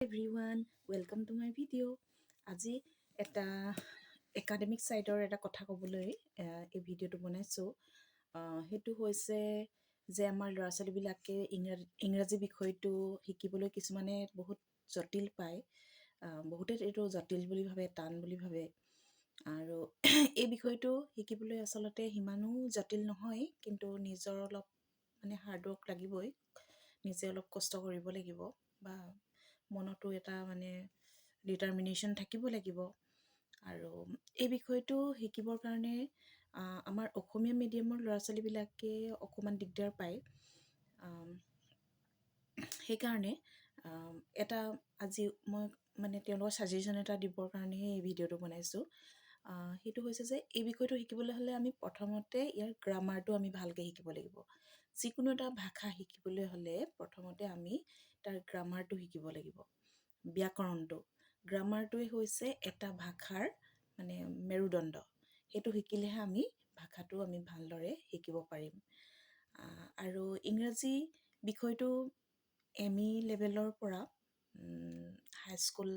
Everyone, welcome to my video. আজি এটা academic সাইডৰ এটা কথা ক'বলৈ এই ভিডিঅ'টো বনাইছোঁ। সেইটো হৈছে যে আমাৰ ল'ৰা ছোৱালীবিলাকে ইংৰাজী বিষয়টো শিকিবলৈ কিছুমানে বহুত জটিল পায়। বহুতে এইটো জটিল বুলি ভাবে, টান বুলি ভাবে। আৰু এই বিষয়টো শিকিবলৈ আচলতে সিমানো জটিল নহয়, কিন্তু নিজৰ অলপ হাৰ্ডৱৰ্ক লাগিবই, নিজে অলপ কষ্ট কৰিব লাগিব বা মনতো এটা ডিটাৰমিনেশ্যন থাকিব লাগিব। আৰু এই বিষয়টো শিকিবৰ কাৰণে আমাৰ অসমীয়া মিডিয়ামৰ ল'ৰা ছোৱালীবিলাকে অকণমান দিগদাৰ পায়। সেইকাৰণে এটা আজি মই তেওঁলোকৰ ছাজেশ্যন এটা দিবৰ কাৰণেহে এই ভিডিঅ'টো বনাইছোঁ। সেইটো হৈছে যে এই বিষয়টো শিকিবলৈ হ'লে আমি প্ৰথমতে ইয়াৰ গ্ৰামাৰটো আমি ভালকৈ শিকিব লাগিব। যিকোনো এটা ভাষা শিকিবলৈ হ'লে প্ৰথমতে আমি তাৰ গ্ৰামাৰটো শিকিব লাগিব। ব্যাকৰণটো, গ্ৰামাৰটোৱে হৈছে এটা ভাষাৰ মেৰুদণ্ড। সেইটো শিকিলেহে আমি ভাষাটো আমি ভালদৰে শিকিব পাৰিম। আৰু ইংৰাজী বিষয়টো ME লেভেলৰ পৰা হাইস্কুল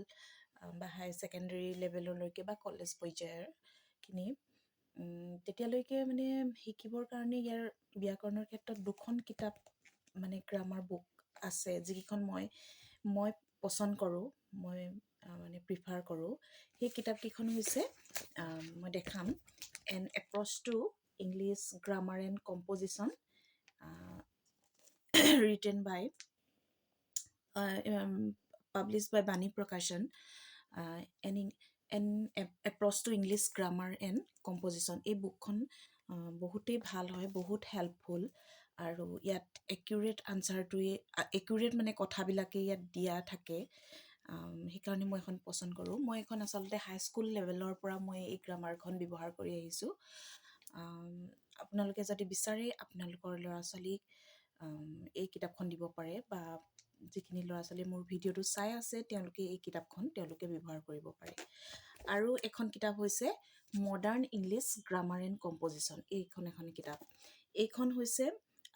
বা হাই ছেকেণ্ডেৰী লেভেললৈকে বা কলেজ পৰ্যায়ৰখিনি তেতিয়ালৈকে শিকিবৰ কাৰণে ইয়াৰ ব্যাকৰণৰ ক্ষেত্ৰত দুখন কিতাপ গ্ৰামাৰ বুক আছে, যিকেইখন মই পচন্দ কৰোঁ, মই প্ৰিফাৰ কৰোঁ। সেই কিতাপকেইখন হৈছে মই দেখাম, an approach to English grammar and composition, written by publish by Bani Prakashan, an approach to English grammar and composition. এই বুকখন বহুতেই ভাল হয়, বহুত হেল্পফুল। আৰু ইয়াত একিউৰেট কথাবিলাকেই ইয়াত দিয়া থাকে। সেইকাৰণে মই এখন পচন্দ কৰোঁ। মই এখন আচলতে হাইস্কুল লেভেলৰ পৰা মই এই গ্ৰামাৰখন ব্যৱহাৰ কৰি আহিছোঁ। আপোনালোকে যদি বিচাৰে আপোনালোকৰ ল'ৰা ছোৱালীক এই কিতাপখন দিব পাৰে, বা যিখিনি ল'ৰা ছোৱালী মোৰ ভিডিঅ'টো চাই আছে তেওঁলোকে এই কিতাপখন ব্যৱহাৰ কৰিব পাৰে। আৰু এখন কিতাপ হৈছে মডাৰ্ণ ইংলিছ গ্ৰামাৰ এণ্ড কম্প'জিশ্যন। এখন কিতাপ, এইখন হৈছে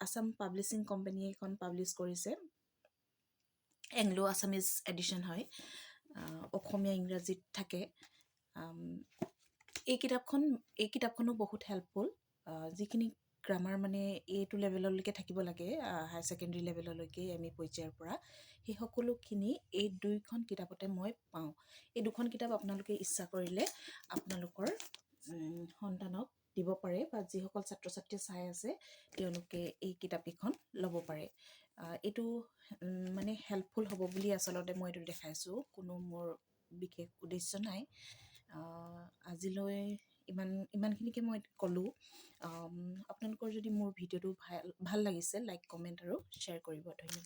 আছাম পাব্লিছিং কোম্পানীয়ে এইখন পাব্লিছ কৰিছে। এংলো আছামিজ এডিশ্যন হয়, অসমীয়া ইংৰাজীত থাকে। এই কিতাপখনো বহুত হেল্পফুল। যিখিনি গ্ৰামাৰ এইটো লেভেললৈকে থাকিব লাগে, হাই ছেকেণ্ডেৰী লেভেললৈকে ME পৰ্যায়ৰ পৰা, সেই সকলোখিনি এই দুইখন কিতাপতে মই পাওঁ। এই দুখন কিতাপ আপোনালোকে ইচ্ছা কৰিলে আপোনালোকৰ সন্তানক দিব পাৰে, বা যিসকল ছাত্ৰ ছাত্ৰীয়ে চাই আছে তেওঁলোকে এই কিতাপকেইখন ল'ব পাৰে। এইটো হেল্পফুল হ'ব বুলি আচলতে মই এইটো দেখাইছোঁ, কোনো মোৰ বিশেষ উদ্দেশ্য নাই। আজিলৈ ইমানখিনিকে মই ক'লোঁ। আপোনালোকৰ যদি মোৰ ভিডিঅ'টো ভাল লাগিছে, লাইক কমেণ্ট আৰু শ্বেয়াৰ কৰিব। ধন্যবাদ।